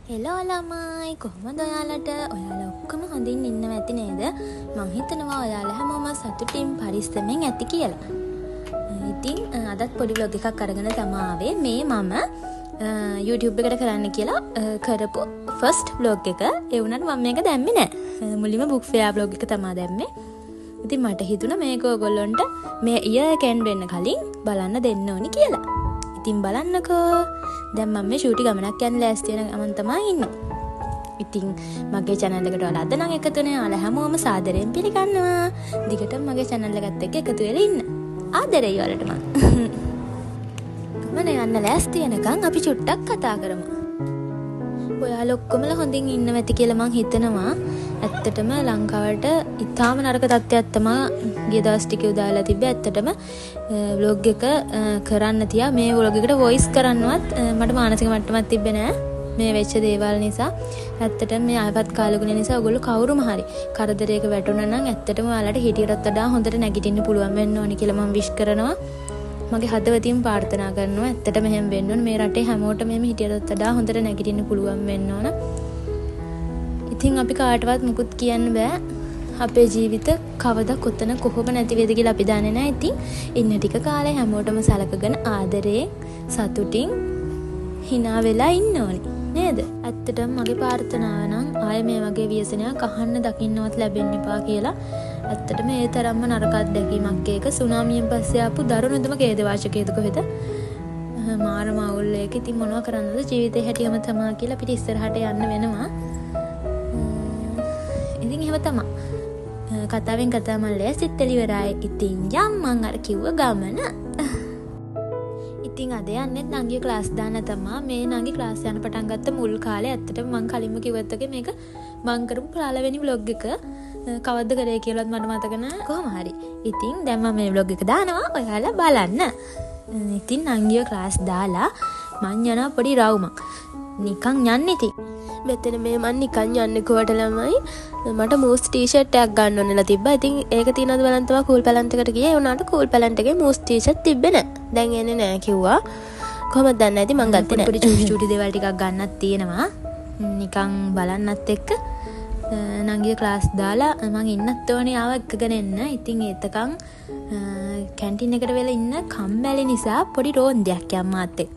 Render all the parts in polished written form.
Hello ළමයි කොහොමද ඔයාලට? ඔයාලා ඔක්කොම හොඳින් ඉන්නව ඇති නේද? මං හිතනවා ඔයාලා හැමෝම සතුටින් පරිස්සමෙන් ඇති කියලා. ඉතින් අදත් පොඩි vlog එකක් අරගෙන තමයි ආවේ. මේ මම YouTube එකට කරන්න කියලා කරපු first vlog එක. ඒ වුණාට මම මේක දැම්මේ නෑ. මුලින්ම book fair vlog එක තමයි දැම්මේ. ඉතින් මට හිතුණා මේක ඔයගොල්ලන්ට මේ year end වෙන්න කලින් බලන්න දෙන්න ඕනි කියලා. ඉතින් බලන්නකෝ. දැන් මම මේ ෂූටි ගමනක් යන්න ලෑස්ති වෙන ගමන් තමයි ඉන්නේ. ඉතින් මගේ channel එකට ඔයාලා අද නම් එකතු වෙන ඔයාලා හැමෝම සාදරයෙන් පිළිගන්නවා. දිගටම මගේ channel එකත් එක්ක එකතු වෙලා ඉන්න. ආදරේ ඔයාලට මම. මම යන්න ලෑස්ති වෙනකන් අපි චුට්ටක් කතා කරමු. ඔයාලා ඔක්කොමලා හොඳින් ඉන්නව ඇති කියලා මං හිතනවා. ඇත්තටම ලංකාවට ඉතාම නරක තත්ත්වයක් තමයි ගිය දවස් ටිකේ උදාලා තිබ්බේ. ඇත්තටම vlog එක කරන්න තියා මේ vlog එකට voice කරන්නවත් මට මානසික මට්ටමක් තිබ්බේ නෑ. මේ වෙච්ච දේවල් නිසා. ඇත්තටම මේ ආයපත් කාලගුණ නිසා ඔයගොල්ලෝ කවුරුම හරි කරදරයක වැටුණා නම් ඇත්තටම ඔයාලට හිටියටත් වඩා හොඳට නැගිටින්න පුළුවන් වෙන්න ඕනි කියලා මම විශ් කරනවා. මගේ හදවතින් ප්‍රාර්ථනා කරනවා ඇත්තටම එහෙම වෙන්න ඕන. මේ රටේ හැමෝටම මෙහෙම හිටියටත් වඩා හොඳට නැගිටින්න පුළුවන් වෙන්න ඕන. ඉතින් අපි කාටවත් මුකුත් කියන්න බෑ. අපේ ජීවිත කවදා කොතන කොහොම නැති වේද කියලා අපි දන්නේ නැහැ. ඉතින් ඉන්න ටික කාලේ හැමෝටම සලකගෙන ආදරේ සතුටින් hina වෙලා ඉන්න ඕනි නේද? ඇත්තටම මගේ ප්‍රාර්ථනාව නම් ආයේ මේ වගේ ව්‍යසනයක් අහන්න දකින්නවත් ලැබෙන්න එපා කියලා. ඇත්තටම ඒ තරම්ම නරක අත්දැකීමක් ඒක. සුනාමියෙන් පස්සේ ආපු දරුණුදම ඛේදවාචකයේද කොහෙද? මාර මවුල් එක. ඉතින් මොනවා කරන්නද ජීවිතේ හැටියම තමා කියලා අපිට ඉස්සරහට යන්න වෙනවා. ඉතින් එහෙම තමයි. කතාවෙන් කතා මල්ලේ සිත් එළිවරයි. ඉතින් යම් මං අර කිව්ව ගමන. ඉතින් අද යන්නේ නංගිය ක්ලාස් දාන්න තමයි. මේ නංගි ක්ලාස් යන පටන් ගත්ත මුල් කාලේ ඇත්තටම මං කලින්ම කිව්වත් එක මේක මං කරපු පළවෙනි vlog එක. කවද්ද කරේ කියලාත් මට මතක නැහැ. කොහොම හරි. ඉතින් දැන් මම මේ vlog එක දානවා. ඔයාලා බලන්න. ඉතින් නංගිය ක්ලාස් දාලා මං යනවා පොඩි රවුමක්. නිකන් යන්නේ ඉතින්. මෙතන මේ මං නිකන් යන්නේ කොවට ළමයි. මට මූස් ටී-ෂර්ට් එකක් ගන්න ඕනෙලා තිබ්බා. ඉතින් ඒක තියනවාද බලන්න තමයි කූල් පැලන්ට් එකට ගියේ. ඒ වුණාට කූල් පැලන්ට් එකේ මූස් ටී-ෂර්ට් තිබ්බේ නැහැ. දැන් එන්නේ නැහැ කිව්වා. කොහොමද දන්නේ නැති මං ගත්තේ නැහැ. පොඩි චූටි දේවල් ටිකක් ගන්නත් තියෙනවා. නිකන් බලන්නත් එක්ක නංගිය ක්ලාස් දාලා මං ඉන්නත් ඕනේ ආව එක්කගෙන එන්න. ඉතින් ඒතකන් කැන්ටින් එකට වෙලා ඉන්න කම්මැලි නිසා පොඩි රෝන්දයක් යම් මාත් එක්ක.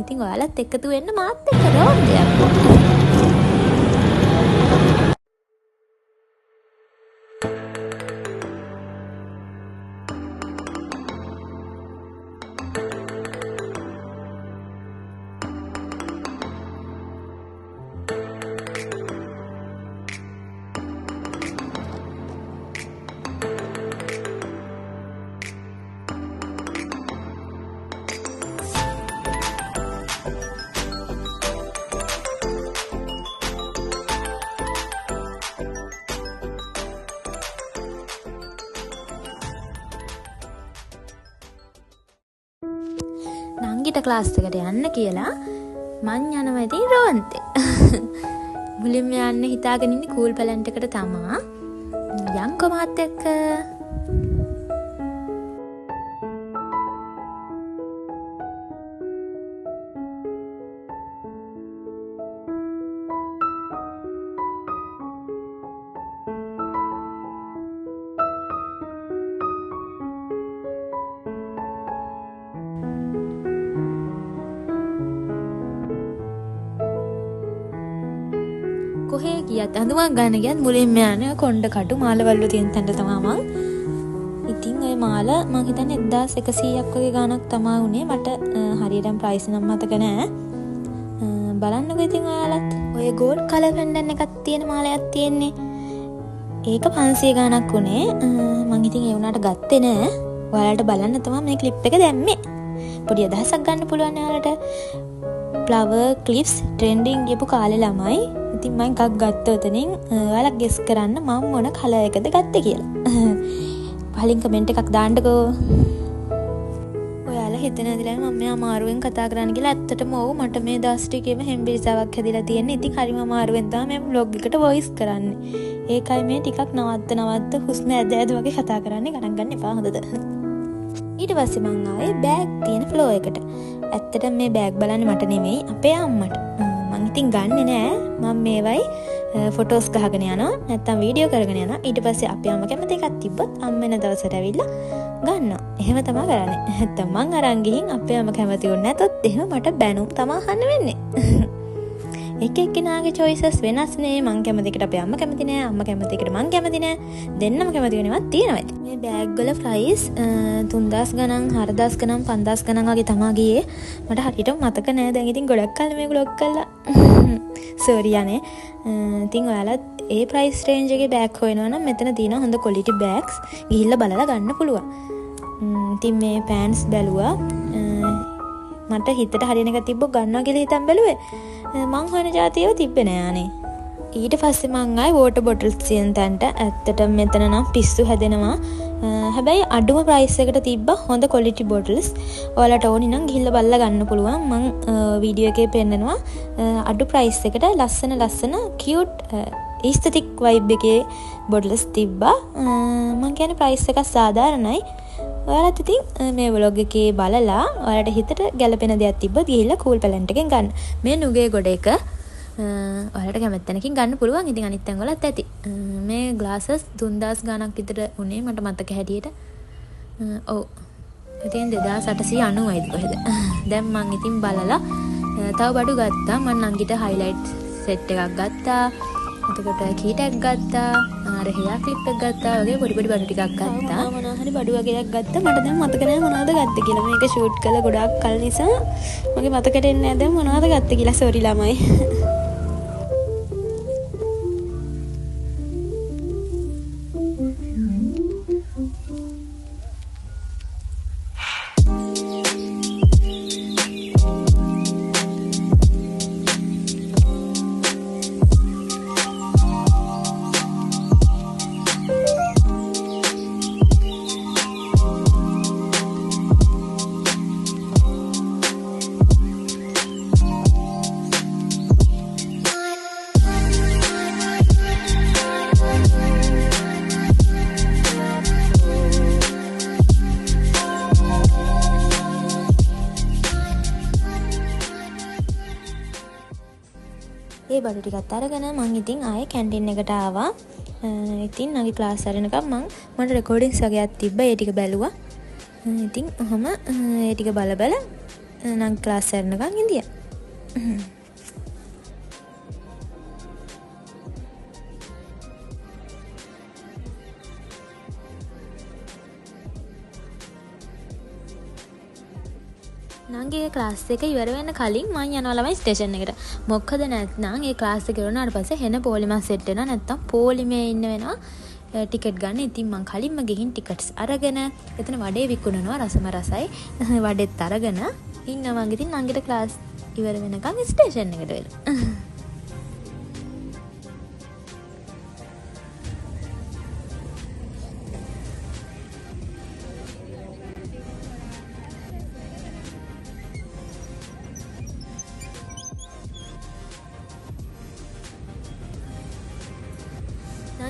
ඉතින් ඔයාලත් එකතු වෙන්න මාත් එක්ක රෝන්දයක්. නංගිට ක්ලාස් එකට යන්න කියලා මං යනවා ඉතින් රෝන්තේ. මුලින්ම යන්න හිතාගෙන ඉන්නේ කූල් පැලන්ට් එකට තමා. යන්කෝ මාත් එක්ක. කොහේ ගියත් අඳුමක් ගන්න ගියත් මුලින්ම යන්නේ කොණ්ඩ කටු මාලවලු තියෙන තැනට තමයි මං. ඉතින් ওই මාල මං හිතන්නේ 1100ක් වගේ ගාණක් තමයි උනේ. මට හරියටම ප්‍රයිස් නම් මතක නෑ. බලන්නකෝ ඉතින් ඔයාලත්. ඔය ගෝල්ඩ් කලර් පෙන්ඩන් එකක් තියෙන මාලයක් තියෙන්නේ. ඒක 500 ගාණක් උනේ. මං ඉතින් ඒ වුණාට ගත්තේ නෑ. ඔයාලට බලන්න තමයි මේ ක්ලිප් එක දැම්මේ. පොඩි අදහසක් ගන්න පුළුවන් ඔයාලට. flower clips trending ගියපු කාලේ ළමයි. ඉතින් මම එකක් ගත්තා උතනින්. ඔයාලා ගෙස් කරන්න මම මොන කලර් එකද ගත්තේ කියලා. පහලින් කමෙන්ට් එකක් දාන්නකෝ. ඔයාලා හිතන දේ මම මේ අමාරුවෙන් කතා කරන්න කියලා. ඇත්තටම ඔව් මට මේ දවස් ටිකේම හෙම්බිරිසාවක් හැදිලා තියෙන්නේ. ඉතින් හරිම අමාරුවෙන් තමයි මම vlog එකට voice කරන්නේ. ඒකයි මේ ටිකක් නවත්ත හුස්ම ඇද වගේ කතා කරන්නේ. ගණන් ගන්න එපා හොඳද? ඊට පස්සේ මං ආවේ බෑග් තියෙන ෆ්ලෝ එකට. ඇත්තටම මේ බෑග් බලන්නේ මට නෙමෙයි අපේ අම්මට. මං මං ඉතින් ගන්නෙ නෑ. මම මේවයි ෆොටෝස් ගහගෙන යනවා නැත්තම් වීඩියෝ කරගෙන යනවා. ඊට පස්සේ අපේ අම්ම කැමති එකක් තිබ්බොත් අම්ම එන දවසට ඇවිල්ලා ගන්නවා. එහෙම තමයි කරන්නේ. නැත්තම් මං අරන් ගිහින් අපේ අම්ම කැමති වුණ නැතොත් එහෙම මට බැනුම් තමයි අහන්න වෙන්නේ. එක එක්කෙනාගේ choices වෙනස්නේ. මං කැමති එකට අපේ අම්ම කැමති නෑ. අම්ම කැමති එකට මං කැමති නෑ. දෙන්නම කැමති වෙනවත් තියෙනවා ඉතින්. මේ බෑග් වල ප්‍රයිස් 3000 ගණන් 4000 ගණන් 5000 ගණන් වගේ තමයි ගියේ. මට හරියට මතක නෑ. දැන් ඉතින් ගොඩක් කල් මේක ලොග් කළා. සෝරි යන්නේ. ඉතින් ඔයාලත් ඒ ප්‍රයිස් රේන්ජ් එකේ බෑග් හොයනවා නම් මෙතන තියෙන හොඳ quality bags ගිහිල්ලා බලලා ගන්න පුළුවන්. ඉතින් මේ pants බැලුවා. මට හිතට හරියන එක තිබ්බ ගන්නවා කියලා හිතන් බැලුවේ. මං හොයන જાතියව තිබ්බේ නෑ අනේ. ඊට පස්සේ මං ආයි water bottles තියෙන තැනට. ඇත්තටම මෙතන නම් පිස්සු හැදෙනවා. හැබැයි අඩුම ප්‍රයිස් එකට තිබ්බා හොඳ quality bottles. ඔයාලට ඕනි නම් ගිහිල්ලා බලලා ගන්න පුළුවන්. මං වීඩියෝ එකේ පෙන්නනවා අඩු ප්‍රයිස් එකට ලස්සන cute aesthetic vibe එකේ bottles තිබ්බා. මං කියන්නේ ප්‍රයිස් එක සාධාරණයි. ඔයාලත් ඉතින් මේ vlog එකේ බලලා ඔයාලට හිතට ගැලපෙන දෙයක් තිබ්බොත් ගිහිල්ලා cool palette එකෙන් ගන්න. මේ නුගේ ගොඩ එක ඔයාලට කැමති තැනකින් ගන්න පුළුවන්. ඉතින් අනිත් තැන් වලත් ඇති. මේ glasses 3000 ගණක් විතර උනේ මට මතක හැටියට. ඔව්. ඉතින් 2890යිද කොහෙද? දැන් මං ඉතින් බලලා තව බඩු ගත්තා. මං නංගිට highlight set එකක් ගත්තා. එතකොට key tag ගත්තා. අර hair clip එකක් ගත්තා. වගේ පොඩි බඩු ටිකක් ගත්තා. මොනවා හරි බඩු වගේක් ගත්තා. මට දැන් මතක නෑ මොනවද ගත්තේ කියලා. මේක shoot කළා ගොඩාක් කල් නිසා මගේ මතකෙට එන්නේ නෑ දැන් මොනවද ගත්තේ කියලා. sorry ළමයි. ඒ බඩු ටිකත් අරගෙන මං ඉතින් ආයේ කැන්ටින් එකට ආවා. ඉතින් නගේ ක්ලාස් අරනකම් මට රෙකෝඩින්ග්ස් වගේක් තිබ්බා. ඒ ටික බැලුවා. ඉතින් ඔහම ඒ ටික බල නම් ක්ලාස් අරනකම් ඉඳියා. නංගේ ක්ලාස් එක ඉවර වෙන්න කලින් මං යනවා ළමයි ස්ටේෂන් එකට. මොකද නැත්නම් ඒ ක්ලාස් එක ඉවරනාට පස්සේ හෙන පොලිමක් සෙට් වෙනවා. නැත්නම් පොලිමේ ඉන්න වෙනවා ටිකට් ගන්න. ඉතින් මං කලින්ම ගිහින් ටිකට්ස් අරගෙන එතන වඩේ විකුණනවා රසම රසයි. වඩෙත් අරගෙන ඉන්නවා. ඉතින් නංගිට ක්ලාස් ඉවර වෙනකන් ස්ටේෂන් එකට වෙලා.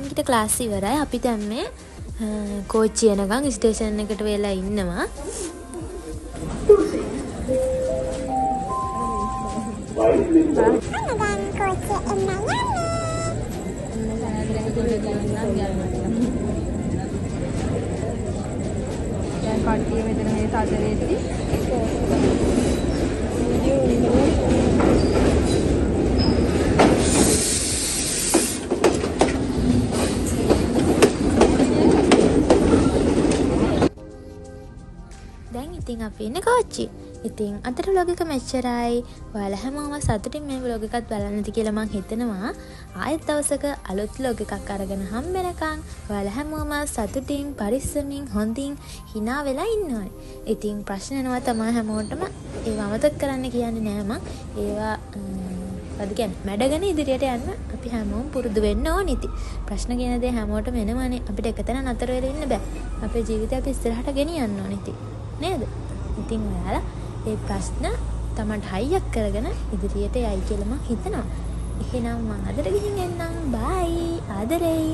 නංගිට ක්ලාස් ඉවරයි. අපි දැන් මේ කෝච්චිය යනකම් ස්ටේෂන් එකට වෙලා ඉන්නවා. කට්ටිය මෙතන මේ සාදරේදී ඉතින් අපි ඉන්නේ කෝච්චි. ඉතින් අදට vlog එක මෙච්චරයි. ඔයාලා හැමෝම සතුටින් මේ vlog එකත් බලන්න ඇති කියලා මං හිතනවා. ආයෙත් දවසක අලුත් vlog එකක් අරගෙන හම්බෙනකන් ඔයාලා හැමෝම සතුටින් පරිස්සමින් හොඳින් hina වෙලා ඉන්න ඕනේ. ඉතින් ප්‍රශ්න එනවා තමයි හැමෝටම. ඒව අමතක කරන්න කියන්නේ නෑ මං. ඒවා අද කියන්නේ මැඩගෙන ඉදිරියට යන්න අපි හැමෝම පුරුදු වෙන්න ඕනේ. ඉතින් ප්‍රශ්න කියන දේ හැමෝටම එනවනේ. අපිට එකතැන නතර වෙලා ඉන්න බෑ. අපේ ජීවිතය අපි ඉස්සරහට ගෙනියන්න ඕනේ. ඉතින් නේද? ඉතින් ඔයාලා ඒ ප්‍රශ්න තමන්ට හයියක් කරගෙන ඉදිරියට යයි කියලා මම හිතනවා. එහෙනම් මම අදට ගිහින් එන්නම්. බයි. ආදරෙයි.